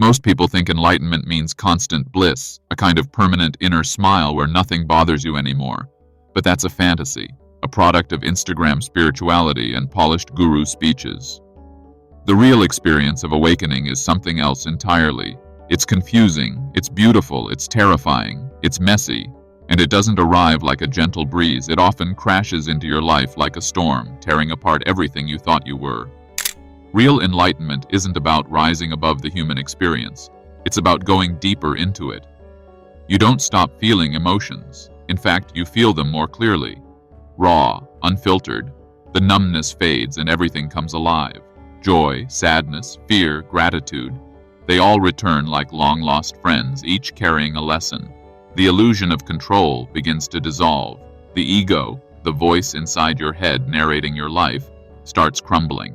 Most people think enlightenment means constant bliss, a kind of permanent inner smile where nothing bothers you anymore. But that's a fantasy, a product of Instagram spirituality and polished guru speeches. The real experience of awakening is something else entirely. It's confusing, it's beautiful, it's terrifying, it's messy, and it doesn't arrive like a gentle breeze. It often crashes into your life like a storm, tearing apart everything you thought you were. Real enlightenment isn't about rising above the human experience. It's about going deeper into it. You don't stop feeling emotions. In fact, you feel them more clearly. Raw, unfiltered, the numbness fades and everything comes alive. Joy, sadness, fear, gratitude. They all return like long-lost friends, each carrying a lesson. The illusion of control begins to dissolve. The ego, the voice inside your head narrating your life, starts crumbling.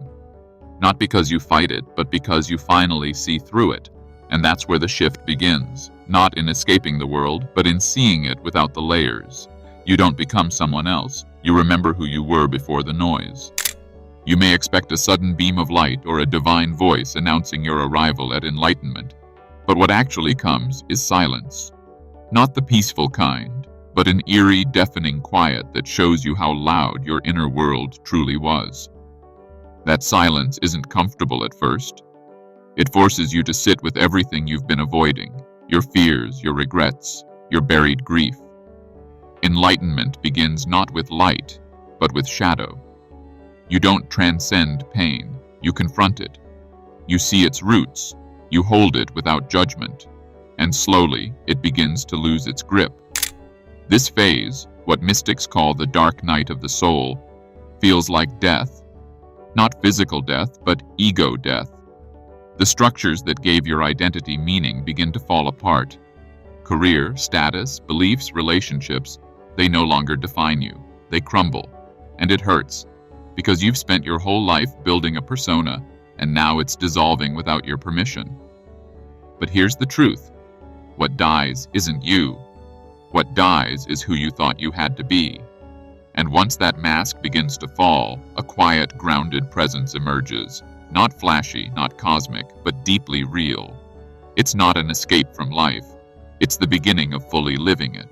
Not because you fight it, but because you finally see through it. And that's where the shift begins. Not in escaping the world, but in seeing it without the layers. You don't become someone else. You remember who you were before the noise. You may expect a sudden beam of light or a divine voice announcing your arrival at enlightenment. But what actually comes is silence. Not the peaceful kind, but an eerie, deafening quiet that shows you how loud your inner world truly was. That silence isn't comfortable at first. It forces you to sit with everything you've been avoiding, your fears, your regrets, your buried grief. Enlightenment begins not with light, but with shadow. You don't transcend pain, you confront it. You see its roots, you hold it without judgment, and slowly it begins to lose its grip. This phase, what mystics call the dark night of the soul, feels like death. Not physical death, but ego death. The structures that gave your identity meaning begin to fall apart. Career, status, beliefs, relationships, they no longer define you. They crumble. And it hurts, because you've spent your whole life building a persona, and now it's dissolving without your permission. But here's the truth. What dies isn't you. What dies is who you thought you had to be. And once that mask begins to fall, a quiet, grounded presence emerges. Not flashy, not cosmic, but deeply real. It's not an escape from life. It's the beginning of fully living it.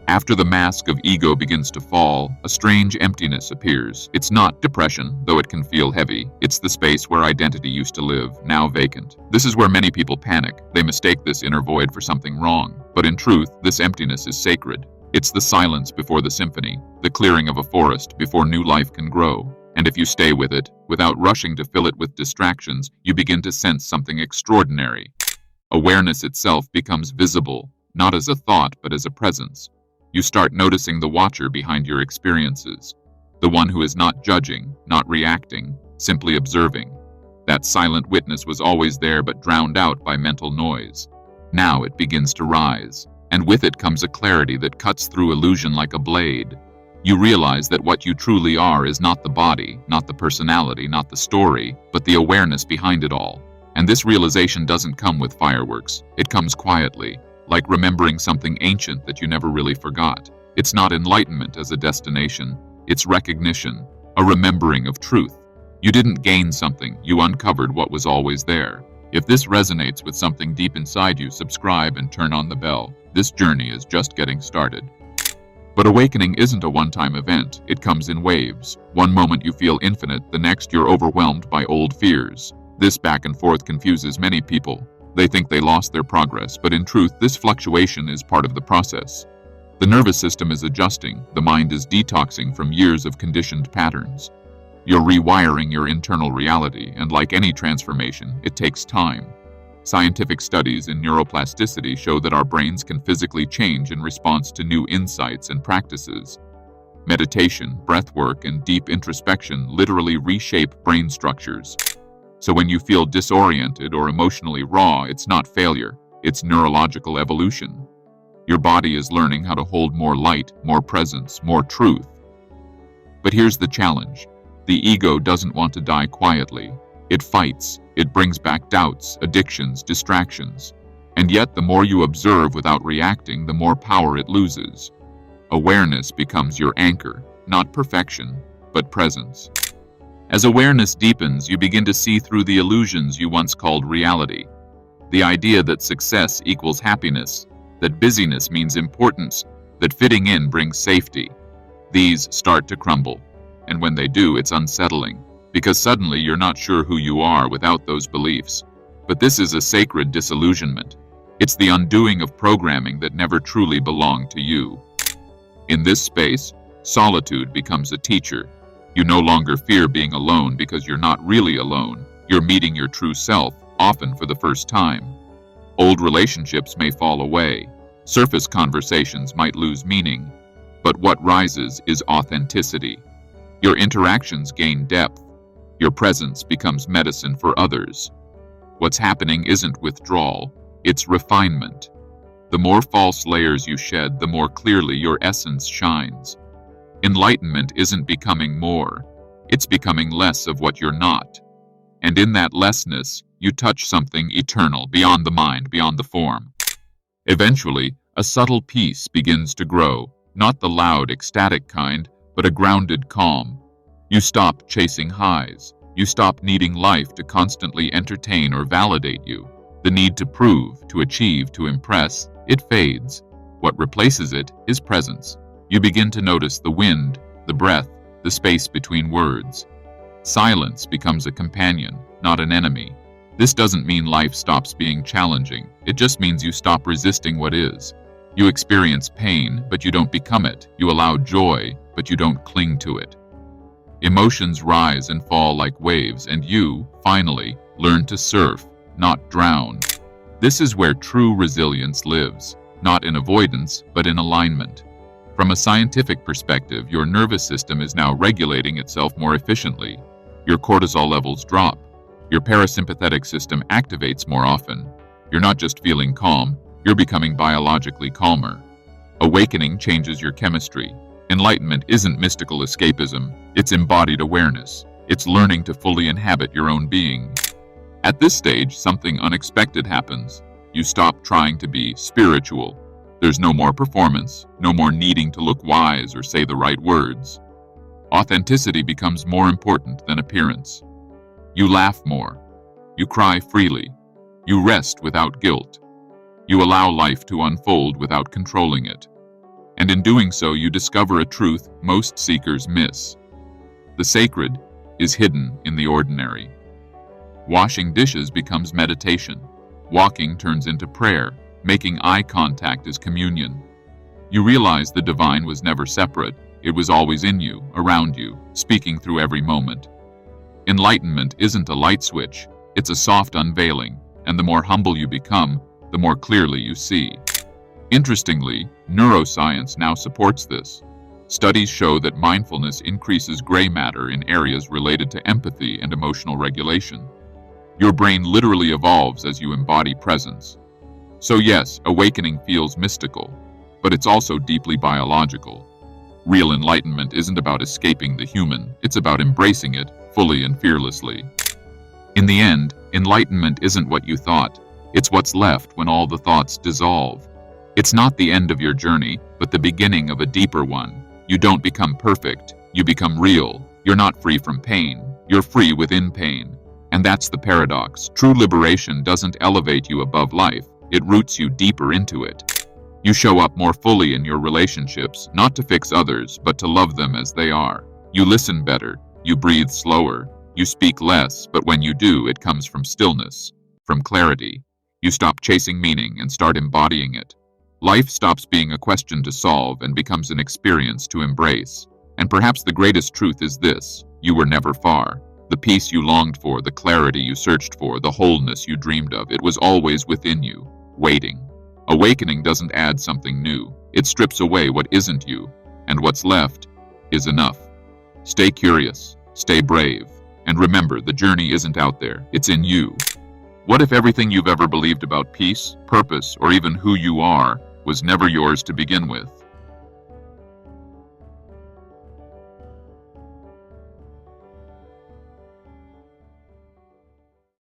After the mask of ego begins to fall, a strange emptiness appears. It's not depression, though it can feel heavy. It's the space where identity used to live, now vacant. This is where many people panic. They mistake this inner void for something wrong. But in truth, this emptiness is sacred. It's the silence before the symphony, the clearing of a forest before new life can grow. And if you stay with it, without rushing to fill it with distractions, you begin to sense something extraordinary. Awareness itself becomes visible, not as a thought, but as a presence. You start noticing the watcher behind your experiences, the one who is not judging, not reacting, simply observing. That silent witness was always there but drowned out by mental noise. Now it begins to rise, and with it comes a clarity that cuts through illusion like a blade. You realize that what you truly are is not the body, not the personality, not the story, but the awareness behind it all. And this realization doesn't come with fireworks. It comes quietly, like remembering something ancient that you never really forgot. It's not enlightenment as a destination. It's recognition, a remembering of truth. You didn't gain something, you uncovered what was always there. If this resonates with something deep inside you, subscribe and turn on the bell. This journey is just getting started. But awakening isn't a one-time event. It comes in waves. One moment you feel infinite, the next you're overwhelmed by old fears. This back and forth confuses many people. They think they lost their progress, but in truth, this fluctuation is part of the process. The nervous system is adjusting, the mind is detoxing from years of conditioned patterns. You're rewiring your internal reality, and like any transformation, it takes time. Scientific studies in neuroplasticity show that our brains can physically change in response to new insights and practices. Meditation, breathwork, and deep introspection literally reshape brain structures. So when you feel disoriented or emotionally raw, it's not failure, it's neurological evolution. Your body is learning how to hold more light, more presence, more truth. But here's the challenge. The ego doesn't want to die quietly. It fights. It brings back doubts, addictions, distractions. And yet, the more you observe without reacting, the more power it loses. Awareness becomes your anchor, not perfection, but presence. As awareness deepens, you begin to see through the illusions you once called reality. The idea that success equals happiness, that busyness means importance, that fitting in brings safety. These start to crumble. And when they do, it's unsettling, because suddenly you're not sure who you are without those beliefs. But this is a sacred disillusionment. It's the undoing of programming that never truly belonged to you. In this space, solitude becomes a teacher. You no longer fear being alone because you're not really alone. You're meeting your true self, often for the first time. Old relationships may fall away. Surface conversations might lose meaning. But what rises is authenticity. Your interactions gain depth. Your presence becomes medicine for others. What's happening isn't withdrawal, it's refinement. The more false layers you shed, the more clearly your essence shines. Enlightenment isn't becoming more, it's becoming less of what you're not. And in that lessness, you touch something eternal, beyond the mind, beyond the form. Eventually, a subtle peace begins to grow, not the loud, ecstatic kind, but a grounded calm. You stop chasing highs. You stop needing life to constantly entertain or validate you. The need to prove, to achieve, to impress, it fades. What replaces it is presence. You begin to notice the wind, the breath, the space between words. Silence becomes a companion, not an enemy. This doesn't mean life stops being challenging. It just means you stop resisting what is. You experience pain, but you don't become it. You allow joy, but you don't cling to it. Emotions rise and fall like waves, and you, finally, learn to surf, not drown. This is where true resilience lives, not in avoidance, but in alignment. From a scientific perspective, your nervous system is now regulating itself more efficiently. Your cortisol levels drop. Your parasympathetic system activates more often. You're not just feeling calm, you're becoming biologically calmer. Awakening changes your chemistry. Enlightenment isn't mystical escapism, it's embodied awareness. It's learning to fully inhabit your own being. At this stage, something unexpected happens. You stop trying to be spiritual. There's no more performance, no more needing to look wise or say the right words. Authenticity becomes more important than appearance. You laugh more. You cry freely. You rest without guilt. You allow life to unfold without controlling it. And in doing so, you discover a truth most seekers miss. The sacred is hidden in the ordinary. Washing dishes becomes meditation. Walking turns into prayer. Making eye contact is communion. You realize the divine was never separate. It was always in you, around you, speaking through every moment. Enlightenment isn't a light switch. It's a soft unveiling. And the more humble you become, the more clearly you see. Interestingly, neuroscience now supports this. Studies show that mindfulness increases gray matter in areas related to empathy and emotional regulation. Your brain literally evolves as you embody presence. So yes, awakening feels mystical, but it's also deeply biological. Real enlightenment isn't about escaping the human, it's about embracing it fully and fearlessly. In the end, enlightenment isn't what you thought. It's what's left when all the thoughts dissolve. It's not the end of your journey, but the beginning of a deeper one. You don't become perfect, you become real. You're not free from pain, you're free within pain. And that's the paradox. True liberation doesn't elevate you above life, it roots you deeper into it. You show up more fully in your relationships, not to fix others, but to love them as they are. You listen better, you breathe slower, you speak less, but when you do, it comes from stillness, from clarity. You stop chasing meaning and start embodying it. Life stops being a question to solve and becomes an experience to embrace. And perhaps the greatest truth is this: you were never far. The peace you longed for, the clarity you searched for, the wholeness you dreamed of, it was always within you, waiting. Awakening doesn't add something new. It strips away what isn't you, and what's left is enough. Stay curious, stay brave, and remember, the journey isn't out there, it's in you. What if everything you've ever believed about peace, purpose, or even who you are was never yours to begin with?